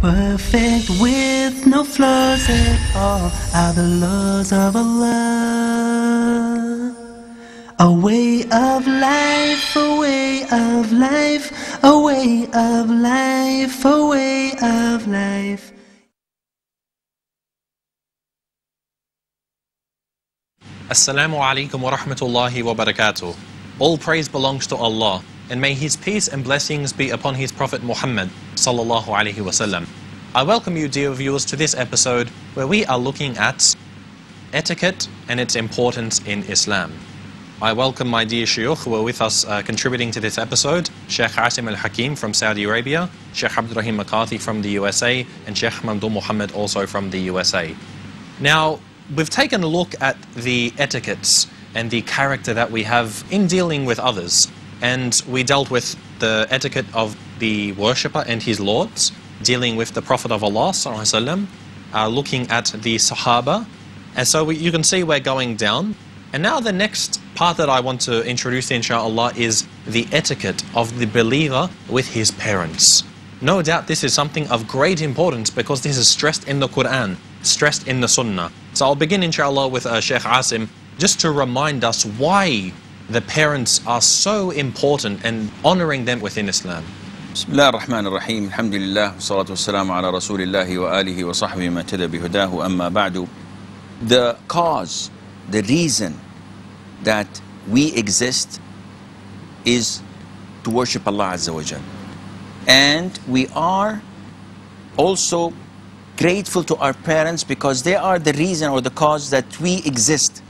Perfect with no flaws at all are the laws of Allah. A way of life, a way of life, a way of life, a way of life. Assalamu alaikum wa rahmatullahi wa barakatuh. All praise belongs to Allah, and may His peace and blessings be upon His Prophet Muhammad sallallahu alaihi wasallam. I welcome you, dear viewers, to this episode where we are looking at etiquette and its importance in Islam. I welcome my dear shuyukh who are with us contributing to this episode, Sheikh Asim al-Hakim from Saudi Arabia, Sheikh Abdurrahim McCarthy from the USA, and Sheikh Mamdou Muhammad also from the USA. Now, we've taken a look at the etiquettes and the character that we have in dealing with others. And we dealt with the etiquette of the worshipper and his lords, dealing with the Prophet of Allah, looking at the Sahaba. And so you can see we're going down. And now the next part that I want to introduce, inshallah, is the etiquette of the believer with his parents. No doubt this is something of great importance because this is stressed in the Quran, stressed in the Sunnah. So I'll begin, inshallah, with Sheikh Asim, just to remind us why the parents are so important and honoring them within Islam. Bismillah ar-Rahman ar-Rahim. Alhamdulillah. Wassalatu wassalamu ala Rasulillahi wa alihi wa sahbihi ma tada bihudahu amma ba'du. The cause, the reason that we exist is to worship Allah Azza wa Jal. And we are also grateful to our parents because they are the reason or the cause that we exist.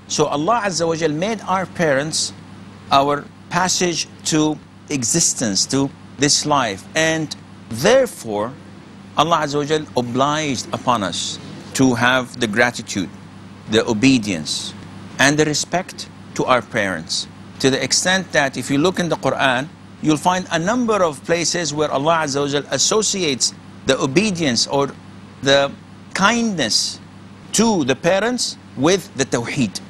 So Allah Azza wa Jal made our parents our passage to existence, to this life. And therefore, Allah Azza wa Jal obliged upon us to have the gratitude, the obedience, and the respect to our parents. To the extent that if you look in the Quran, you'll find a number of places where Allah Azza wa Jal associates the obedience or the kindness to the parents with the Tawheed.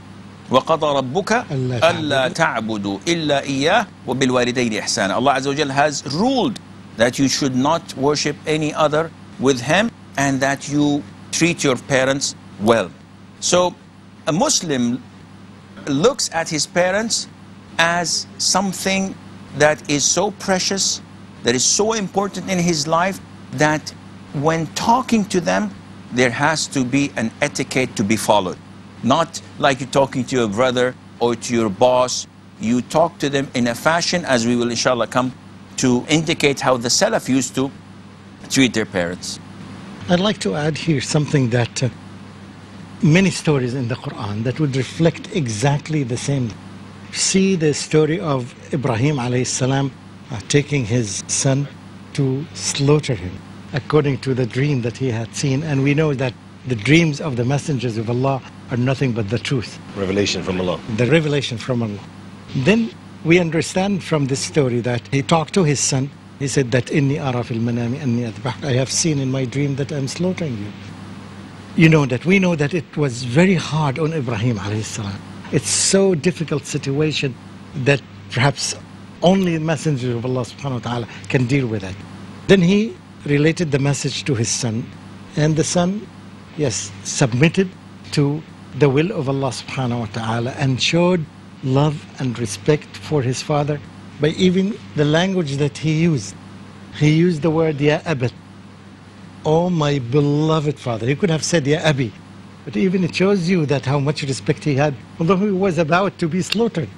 وَقَضَى رَبُّكَ أَلَّا تَعْبُدُوا إِلَّا إِيَّاهُ وَبِالْوَالِدَيْنِ إِحْسَانًا. Allah Azza wa Jal has ruled that you should not worship any other with Him and that you treat your parents well. So a Muslim looks at his parents as something that is so precious, that is so important in his life, that when talking to them, there has to be an etiquette to be followed. Not like you're talking to your brother or to your boss. You talk to them in a fashion, as we will inshallah come to indicate how the Salaf used to treat their parents. I'd like to add here something that many stories in the Quran that would reflect exactly the same. See the story of Ibrahim alayhi salam taking his son to slaughter him according to the dream that he had seen. And we know that the dreams of the messengers of Allah are nothing but the truth. Revelation from Allah. The revelation from Allah. Then we understand from this story that he talked to his son. He said that inni ara fil manami anni adbahk. I have seen in my dream that I'm slaughtering you. You know that we know that it was very hard on Ibrahim alayhi salam. It's so difficult situation that perhaps only the messenger of Allah subhanahu wa ta'ala can deal with it. Then he related the message to his son, and the son, yes, submitted to the will of Allah subhanahu wa ta'ala and showed love and respect for his father by even the language that he used. He used the word Ya Abat, oh my beloved father. He could have said Ya Abi, but even it shows you that how much respect he had, although he was about to be slaughtered.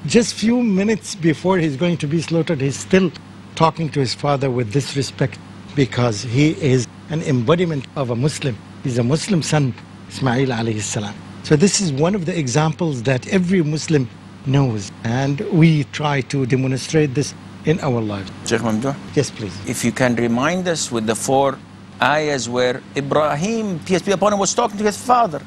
Just few minutes before he's going to be slaughtered, he's still talking to his father with this respect because he is an embodiment of a Muslim. He's a Muslim son, Ismail alayhi salam. So this is one of the examples that every Muslim knows, and we try to demonstrate this in our lives. Sheikh Mamdou? Yes, please. If you can remind us with the 4 ayahs where Ibrahim, peace be upon him, was talking to his father.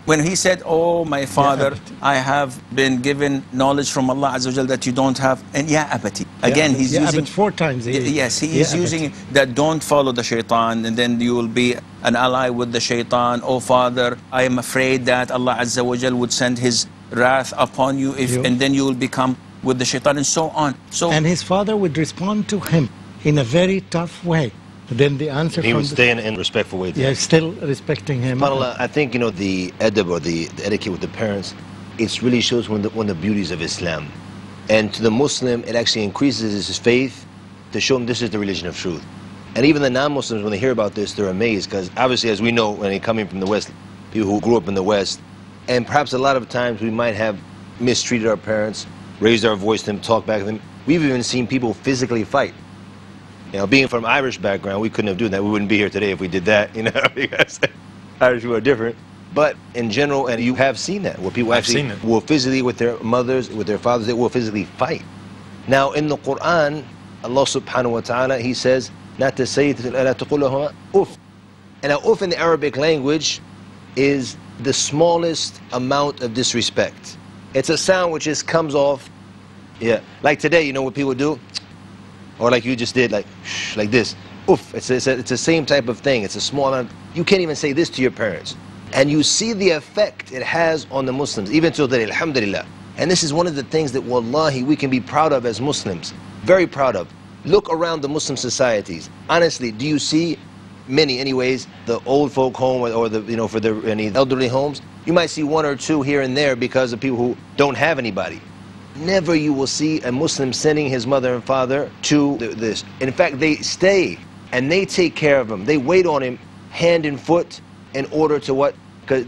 When he said, oh my father, I have been given knowledge from Allah Azza wa Jal that you don't have, and Ya Abati. Again, he's using 4 times. Yes, he is using that don't follow the shaitan, and then you will be an ally with the shaitan. Oh father, I am afraid that Allah Azza wa Jal would send his wrath upon you, and then you will become with the shaitan, and so on. So, and his father would respond to him in a very tough way. Then the answer He from would stay in a respectful way. yeah, still respecting him. SubhanAllah, I think, the adab or the etiquette with the parents, it really shows one of the beauties of Islam. And to the Muslim, it actually increases his faith to show him this is the religion of truth. And even the non-Muslims, when they hear about this, they're amazed, because obviously, as we know, when they're coming from the West, people who grew up in the West, and perhaps a lot of times we might have mistreated our parents, raised our voice to them, talked back to them. We've even seen people physically fight. Being from Irish background, we couldn't have done that. We wouldn't be here today if we did that, because Irish people are different. But in general, and you have seen that, where people actually will physically, with their mothers, with their fathers, they will physically fight. Now, in the Quran, Allah subhanahu wa ta'ala, He says, not to say, uff. And now, uff in the Arabic language is the smallest amount of disrespect. It's a sound which just comes off, like today, you know what people do? Or like you just did, like this. Oof, it's the same type of thing. It's a small amount. You can't even say this to your parents. And you see the effect it has on the Muslims, even till today, alhamdulillah. And this is one of the things that, wallahi, we can be proud of as Muslims. Very proud of. Look around the Muslim societies. Honestly, do you see many, anyways, the old folk home or the, for any elderly homes? You might see one or two here and there because of people who don't have anybody. Never you will see a Muslim sending his mother and father to this. In fact, they stay and they take care of him. They wait on him hand and foot in order to what?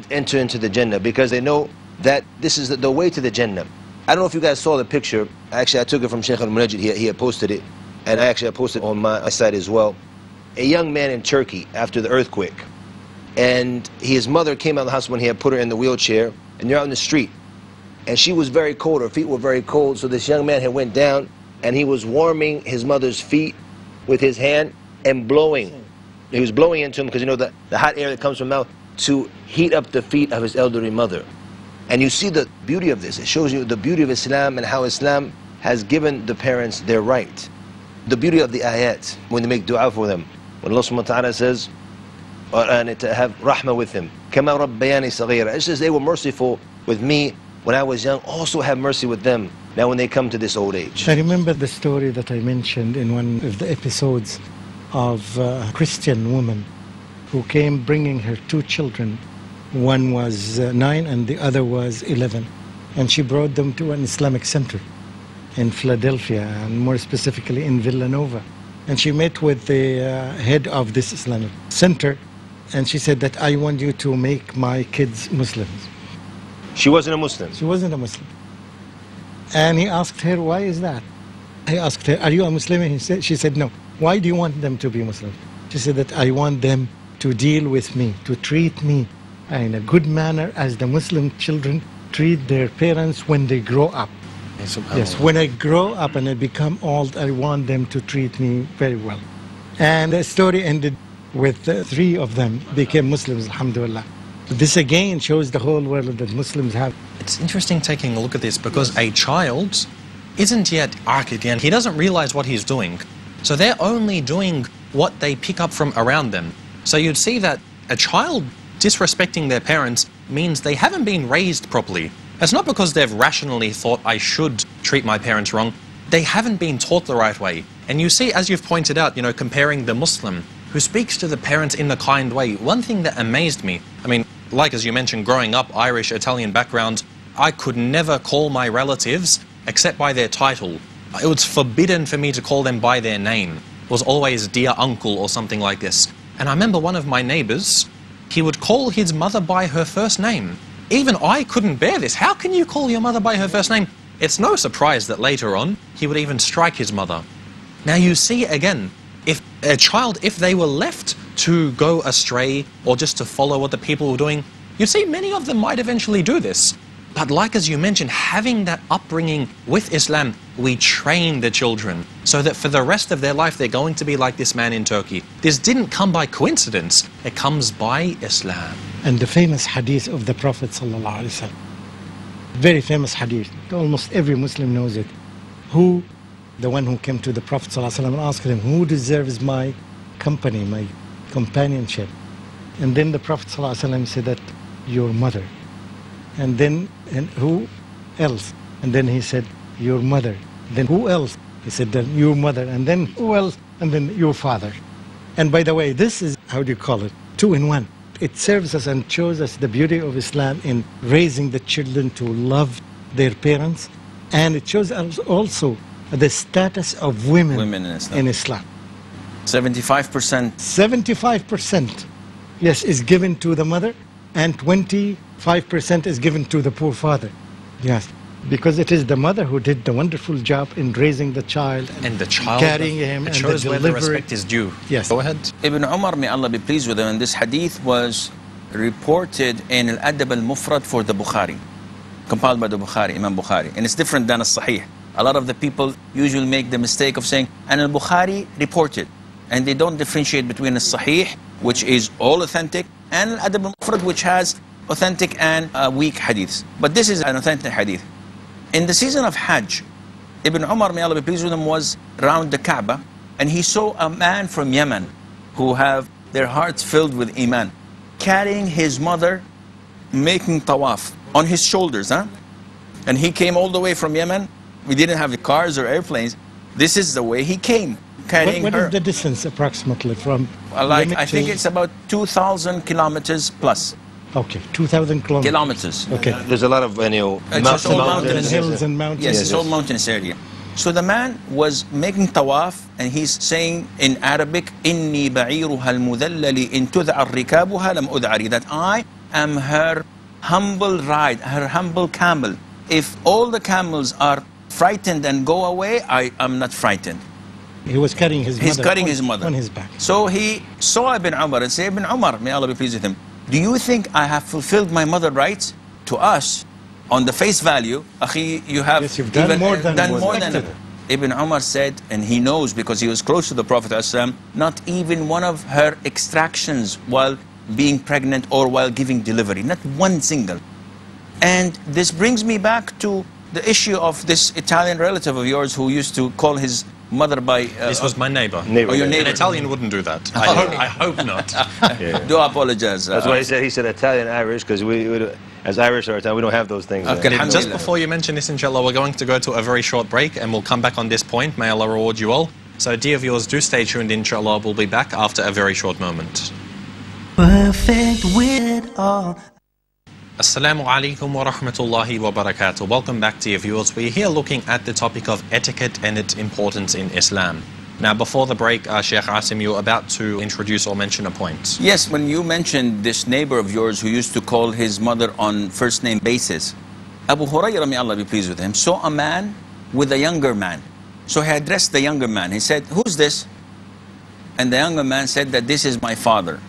Enter into the Jannah, because they know that this is the way to the Jannah. I don't know if you guys saw the picture. Actually, I took it from Sheikh al-Munajjid. He had posted it, and I posted it on my site as well. A young man in Turkey after the earthquake, and his mother came out of the house when he had put her in the wheelchair, and they're out in the street. And she was very cold, her feet were very cold, so this young man had went down and he was warming his mother's feet with his hand and blowing. He was blowing into him because the hot air that comes from the mouth to heat up the feet of his elderly mother. And you see the beauty of this. It shows you the beauty of Islam and how Islam has given the parents their right. The beauty of the ayat, when they make dua for them. When Allah subhanahu wa ta'ala says, and to have rahmah with them. كَمَا رَبَّيَانِ صَغِيرًا. It says they were merciful with me when I was young, also have mercy with them now when they come to this old age. I remember the story that I mentioned in one of the episodes of a Christian woman who came bringing her two children. One was 9 and the other was 11. And she brought them to an Islamic center in Philadelphia, and more specifically in Villanova. And she met with the head of this Islamic center, and she said that I want you to make my kids Muslims. She wasn't a Muslim? She wasn't a Muslim. And he asked her, why is that? He asked her, are you a Muslim? She said, no. Why do you want them to be Muslim? She said that I want them to deal with me, to treat me in a good manner as the Muslim children treat their parents when they grow up. Yes, when I grow up and I become old, I want them to treat me very well. And the story ended with 3 of them became Muslims, alhamdulillah. This again shows the whole world that Muslims have. It's interesting taking a look at this, because a child isn't yet aqid, he doesn't realize what he's doing. So they're only doing what they pick up from around them. So you'd see that a child disrespecting their parents means they haven't been raised properly. It's not because they've rationally thought I should treat my parents wrong. They haven't been taught the right way. And you see, as you've pointed out, comparing the Muslim who speaks to the parents in a kind way. One thing that amazed me, like as you mentioned, growing up, Irish, Italian background, I could never call my relatives except by their title. It was forbidden for me to call them by their name. It was always dear uncle or something like this. And I remember one of my neighbors, he would call his mother by her first name. Even I couldn't bear this. How can you call your mother by her first name? It's no surprise that later on, he would even strike his mother. Now you see again, if a child, if they were left to go astray or just to follow what the people were doing, you see many of them might eventually do this. But like as you mentioned, having that upbringing with Islam, we train the children so that for the rest of their life they're going to be like this man in Turkey. This didn't come by coincidence, it comes by Islam. And the famous hadith of the Prophet ﷺ, very famous hadith, almost every Muslim knows it. The one who came to the Prophet ﷺ and asked him, who deserves my company, my companionship? And then the Prophet ﷺ said that, your mother. And then, and who else? And then he said, your mother. Then who else? He said, then your mother. And then who else? And then your father. And by the way, this is, how do you call it, 2-in-1. It serves us and shows us the beauty of Islam in raising the children to love their parents. And it shows us also the status of women in Islam. 75%. 75%, yes, is given to the mother, and 25% is given to the poor father. Yes, because it is the mother who did the wonderful job in raising the child and the child, carrying him, it and shows the where delivery. the respect is due. Yes. Go ahead. Ibn Umar, may Allah be pleased with him, and this hadith was reported in Al-Adab al-Mufrad for the Bukhari, compiled by the Bukhari, Imam Bukhari, and it's different than Al-Sahih. A lot of the people usually make the mistake of saying, and Al-Bukhari reported, and they don't differentiate between Al-Sahih, which is all authentic, and Al-Adab al-Mufrad, which has authentic and weak hadiths. But this is an authentic hadith. In the season of Hajj, Ibn Umar, may Allah be pleased with him, was around the Kaaba, and he saw a man from Yemen who have their hearts filled with Iman, carrying his mother, making tawaf on his shoulders. And he came all the way from Yemen. We didn't have the cars or airplanes. This is the way he came, carrying What her. is the distance approximately from I think it's about 2,000 kilometers plus. Okay, 2,000 kilometers. Okay. There's a lot of It's just all mountainous. hills and mountains. Yes, it's all mountainous area. So the man was making tawaf, and he's saying in Arabic, "Inni ba'iruha al-mudallali in tud'a rikabuha lam ud'ari," that I am her humble ride, her humble camel. If all the camels are frightened and go away, I am not frightened. He was carrying his mother. He's carrying his mother on his back. So he saw Ibn Umar and said, "Ibn Umar, may Allah be pleased with him, do you think I have fulfilled my mother rights?" To us, on the face value, Akhi, you have Yes, you've done more than expected. Ibn Umar said, and he knows because he was close to the Prophet ﷺ, not even one of her extractions while being pregnant or while giving delivery, not one single. And this brings me back to the issue of this Italian relative of yours who used to call his mother by... This was my neighbor. Oh, your neighbor. An Italian wouldn't do that. I hope not. Do apologize. That's why he said Italian Irish, because we as Irish or Italian, we don't have those things. Okay, just before you mention this, inshallah, we're going to go to a very short break and we'll come back on this point. May Allah reward you all. So dear viewers, do stay tuned, inshallah. We'll be back after a very short moment. Perfect with it all. Assalamu alaikum wa rahmatullahi wa barakatuh. Welcome back, dear viewers. We're here looking at the topic of etiquette and its importance in Islam. Now, before the break, Sheikh Asim, you were about to introduce or mention a point. Yes, when you mentioned this neighbor of yours who used to call his mother on first name basis, Abu Hurairah, may Allah be pleased with him, saw a man with a younger man. So he addressed the younger man. He said, "Who's this?" And the younger man said that this is my father.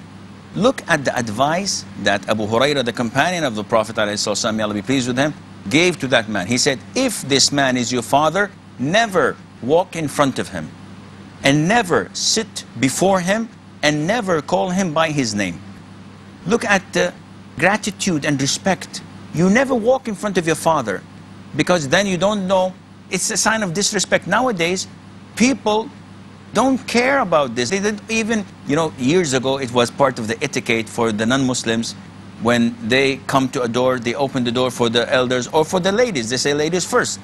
Look at the advice that Abu Hurairah, the companion of the Prophet ﷺ, may Allah be pleased with him, gave to that man. He said, if this man is your father, never walk in front of him, and never sit before him, and never call him by his name. Look at the gratitude and respect. You never walk in front of your father, because then you don't know. It's a sign of disrespect. Nowadays, people don't care about this. They didn't even, years ago it was part of the etiquette for the non-Muslims. When they come to a door, they open the door for the elders or for the ladies. They say ladies first.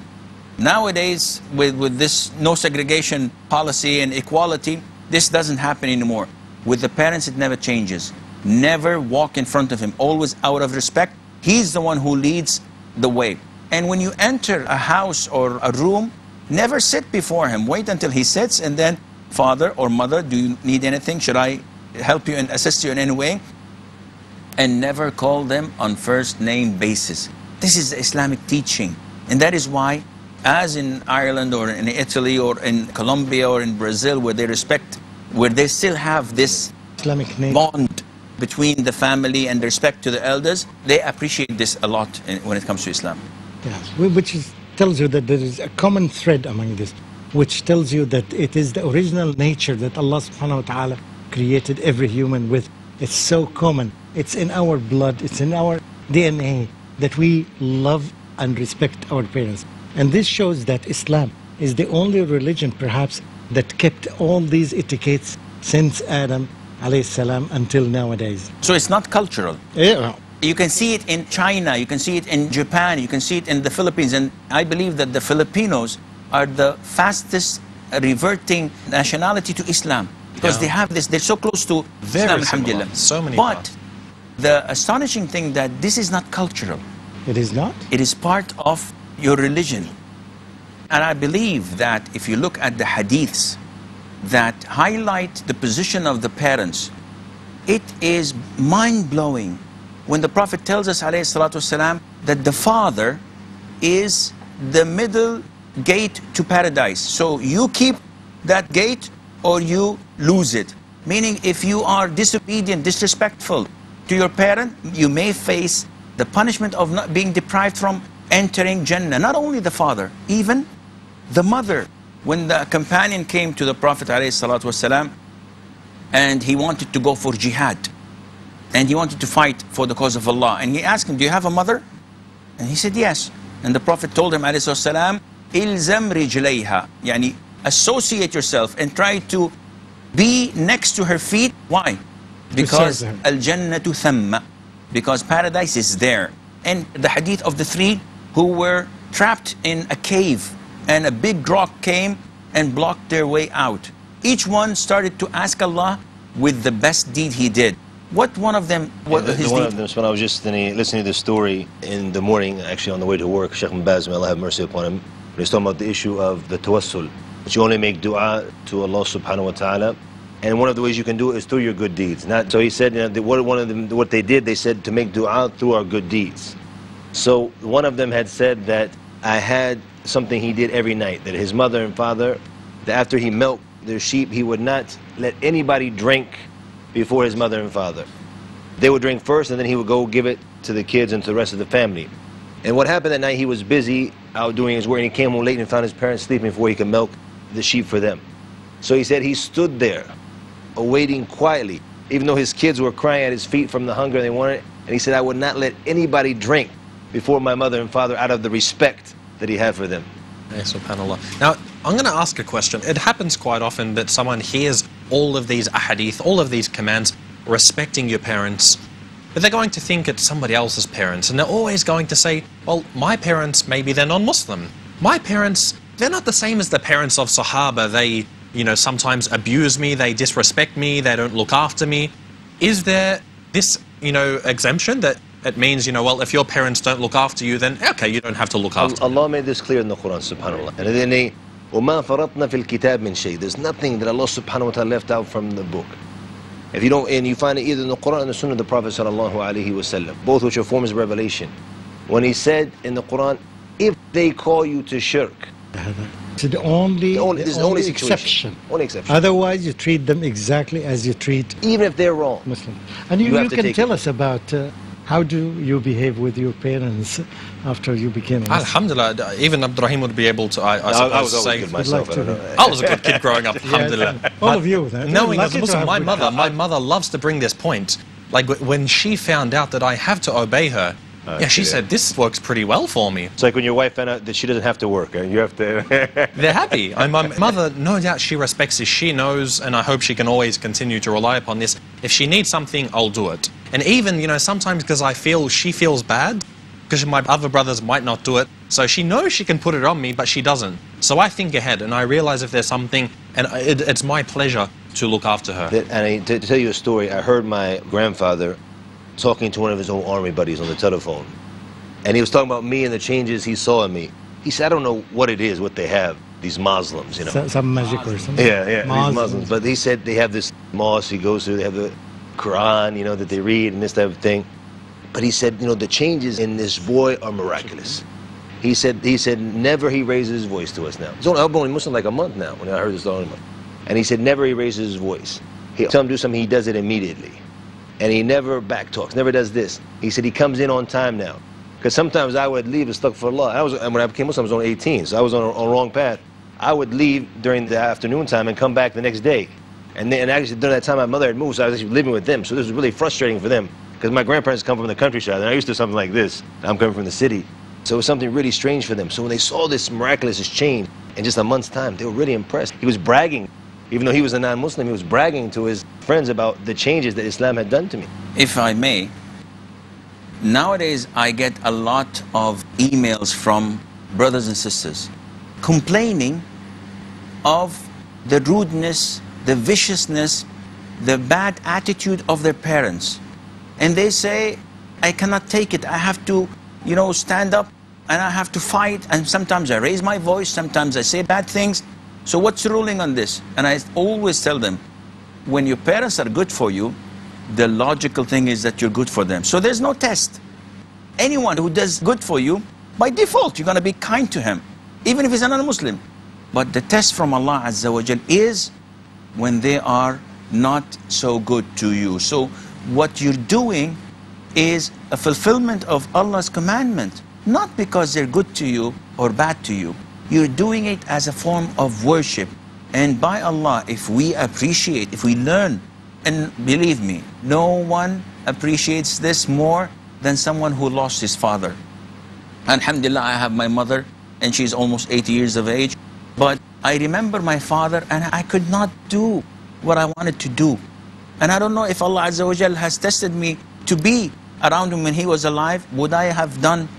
Nowadays, with this no segregation policy and equality, this doesn't happen anymore. With the parents, it never changes. Never walk in front of him, always out of respect. He's the one who leads the way. And when you enter a house or a room, never sit before him. Wait until he sits, and then, father or mother, do you need anything? Should I help you and assist you in any way? And never call them on first name basis. This is the Islamic teaching. And that is why, as in Ireland or in Italy or in Colombia or in Brazil, where they still have this Islamic bond between the family and respect to the elders, they appreciate this a lot when it comes to Islam. Yes, which tells you that there is a common thread among this, which tells you that it is the original nature that Allah subhanahu wa ta'ala created every human with. It's so common. It's in our blood, it's in our DNA that we love and respect our parents. And this shows that Islam is the only religion perhaps that kept all these etiquettes since Adam alayhi salam until nowadays. So it's not cultural. Yeah. You can see it in China, you can see it in Japan, you can see it in the Philippines, and I believe that the Filipinos are the fastest reverting nationality to Islam. because they have this, they're so close to Islam, alhamdulillah. So many But parts. the astonishing thing that this is not cultural. It is not? It is part of your religion. And I believe that if you look at the hadiths that highlight the position of the parents, it is mind-blowing when the Prophet tells us, alayhi salatu wasalam, that the father is the middle gate to paradise. So you keep that gate or you lose it. Meaning if you are disobedient, disrespectful to your parent, you may face the punishment of not being deprived from entering Jannah. Not only the father, even the mother. When the companion came to the Prophet ﷺ and he wanted to go for jihad, and he wanted to fight for the cause of Allah, and he asked him, do you have a mother? And he said, yes. And the Prophet told him, ﷺ, ilzam rijlayha, yani associate yourself and try to be next to her feet. Why? Because al-jannatu thamma, because paradise is there. And the hadith of the three who were trapped in a cave and a big rock came and blocked their way out. Each one started to ask Allah with the best deed he did. What one of them, what his one deed? of them, when I was just listening to the story in the morning, actually on the way to work, Sheikh Mbaz, may Allah have mercy upon him, he was talking about the issue of the tawassul, that you only make dua to Allah subhanahu wa ta'ala, and one of the ways you can do it is through your good deeds. So he said, you know, what they did, they said to make dua through our good deeds. So one of them had said that I had something he did every night, that his mother and father, that after he milked their sheep, he would not let anybody drink before his mother and father. They would drink first, and then he would go give it to the kids and to the rest of the family. And what happened that night, he was busy out doing his work, and he came home late and found his parents sleeping before he could milk the sheep for them. So he said he stood there, awaiting quietly, even though his kids were crying at his feet from the hunger they wanted. And he said, I would not let anybody drink before my mother and father out of the respect that he had for them. Yeah, subhanAllah. Now, I'm going to ask a question. It happens quite often that someone hears all of these ahadith, all of these commands, respecting your parents, but they're going to think it's somebody else's parents, and they're always going to say, well, my parents, maybe they're non-Muslim. My parents, they're not the same as the parents of Sahaba. They, you know, sometimes abuse me, they disrespect me, they don't look after me. Is there this, you know, exemption that it means, you know, well, if your parents don't look after you, then okay, you don't have to look after them? Allah made this clear in the Quran, subhanAllah. And then وَمَا فَرَطْنَا فِي الْكِتَابِ مِنْ شَيْءٍ. There's nothing that Allah subhanahu wa ta'ala left out from the book. If you don't, and you find it either in the Quran and the Sunnah of the Prophet sallallahu alaihi wasallam, both which are forms of revelation. When he said in the Quran, if they call you to shirk, it's the only exception. Only exception. Otherwise, you treat them exactly as you treat even if they're wrong. Muslim. And you can tell us about how do you behave with your parents after you became a Muslim? Alhamdulillah, even Abdurrahim would be able to, I suppose, say. Good myself, I was a good kid growing up, alhamdulillah. Yeah, all of you. Knowing as a Muslim, my mother loves to bring this point. Like when she found out that I have to obey her, yeah, she said, this works pretty well for me. It's like when your wife found out that she doesn't have to work, and you have to... They're happy. My mother, no doubt she respects this. She knows, and I hope she can always continue to rely upon this. If she needs something, I'll do it. And even, you know, sometimes because I feel she feels bad, because my other brothers might not do it, so she knows she can put it on me, but she doesn't. So I think ahead, and I realize if there's something, and it's my pleasure to look after her. And to tell you a story, I heard my grandfather talking to one of his old army buddies on the telephone. And he was talking about me and the changes he saw in me. He said, I don't know what it is, what they have, these Muslims, you know. Some magic or something. Yeah, these Muslims. But he said they have this mosque he goes through, they have the Quran, you know, that they read and this type of thing. But he said, you know, the changes in this boy are miraculous. He said never he raises his voice to us now. I'm only Muslim like a month now when I heard this story. And he said never he raises his voice. He'll tell him to do something, he does it immediately. And he never backtalks, never does this. He said he comes in on time now. Because sometimes I would leave astaghfirullah. And when I became Muslim, I was only 18, so I was on a wrong path. I would leave during the afternoon time and come back the next day. And actually during that time my mother had moved, so I was actually living with them. So this was really frustrating for them. Because my grandparents come from the countryside, and I used to do something like this. I'm coming from the city. So it was something really strange for them. So when they saw this miraculous change in just a month's time, they were really impressed. He was bragging. Even though he was a non-Muslim, he was bragging to his friends about the changes that Islam had done to me. If I may, nowadays I get a lot of emails from brothers and sisters complaining of the rudeness the viciousness, the bad attitude of their parents. And they say, I cannot take it. I have to, stand up and I have to fight. And sometimes I raise my voice, sometimes I say bad things. So what's the ruling on this? And I always tell them, when your parents are good for you, the logical thing is that you're good for them. So there's no test. Anyone who does good for you, by default, you're going to be kind to him, even if he's a non-Muslim. But the test from Allah Azza wa Jal is when they are not so good to you. So what you're doing is a fulfillment of Allah's commandment, not because they're good to you or bad to you. You're doing it as a form of worship. And by Allah, if we appreciate, if we learn, and believe me, no one appreciates this more than someone who lost his father. Alhamdulillah, I have my mother, and she's almost 80 years of age. But I remember my father, and I could not do what I wanted to do. And I don't know if Allah Azza wa Jal has tested me to be around him when he was alive. Would I have done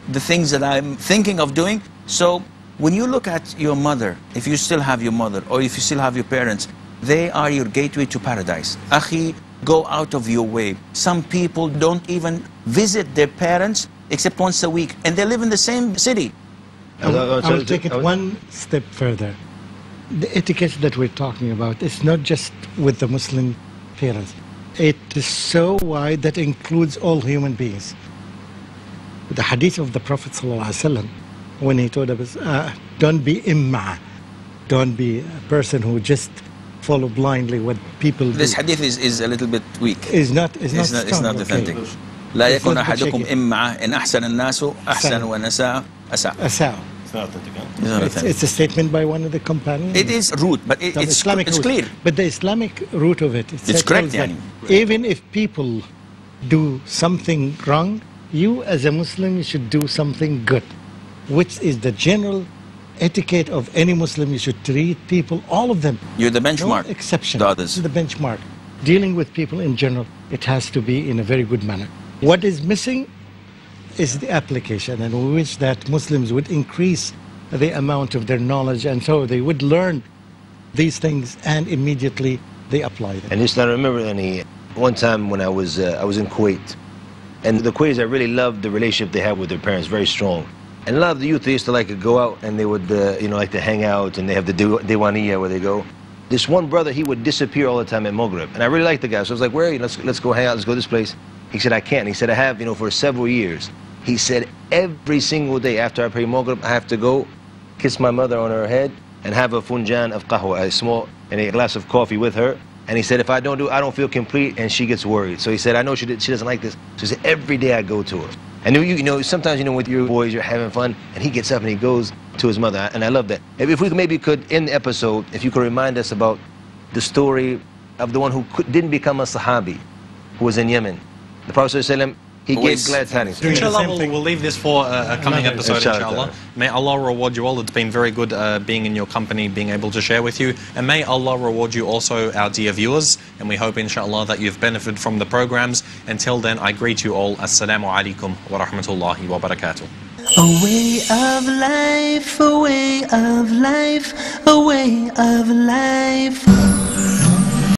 the things that I'm thinking of doing? So when you look at your mother, if you still have your mother, or if you still have your parents, they are your gateway to paradise. Akhi, go out of your way. Some people don't even visit their parents except once a week, and they live in the same city. I will take it one step further. The etiquette that we're talking about is not just with the Muslim parents. It is so wide that includes all human beings. The hadith of the Prophet ﷺ, when he told us, don't be imma, don't be a person who just follow blindly what people do. This hadith is a little bit weak. It's not not authentic. لا يكون أحدكم إمعة إن أحسن الناس أحسن ونساء أساء. It's a statement by one of the companions. It is root, but it's clear. But the Islamic root of it, it's correct. That even if people do something wrong, you as a Muslim should do something good, which is the general etiquette of any Muslim. You should treat people, all of them. You're the benchmark. No exception. The others. The benchmark. Dealing with people in general, it has to be in a very good manner. What is missing is the application, and we wish that Muslims would increase the amount of their knowledge, and so they would learn these things and immediately they apply them. And just I remember one time when I was in Kuwait, and the Kuwaitis, I really loved the relationship they had with their parents, very strong. And a lot of the youth, they used to like to go out and they would like to hang out, and they have the Diwaniyah where they go. This one brother, he would disappear all the time at Maghrib, and I really liked the guy, so I was like, where are you? Let's go hang out, let's go to this place. He said, I can't. He said, I have, for several years. He said, every single day after I pray Maghrib, I have to go kiss my mother on her head and have a funjan of qahwa, a glass of coffee with her. And he said, if I don't do it, I don't feel complete, and she gets worried. So he said, I know she doesn't like this. So he said, every day I go to her. And sometimes, with your boys, you're having fun, and he gets up and he goes to his mother, and I love that. If we maybe could end the episode, if you could remind us about the story of the one who didn't become a Sahabi, who was in Yemen. The Prophet ﷺ, he gave glad tidings. Inshallah, we'll leave this for a coming episode, inshallah. May Allah reward you all. It's been very good being in your company, being able to share with you. And may Allah reward you also, our dear viewers. And we hope, inshallah, that you've benefited from the programs. Until then, I greet you all. Assalamu alaikum wa rahmatullahi wa barakatuh. A way of life, a way of life, a way of life.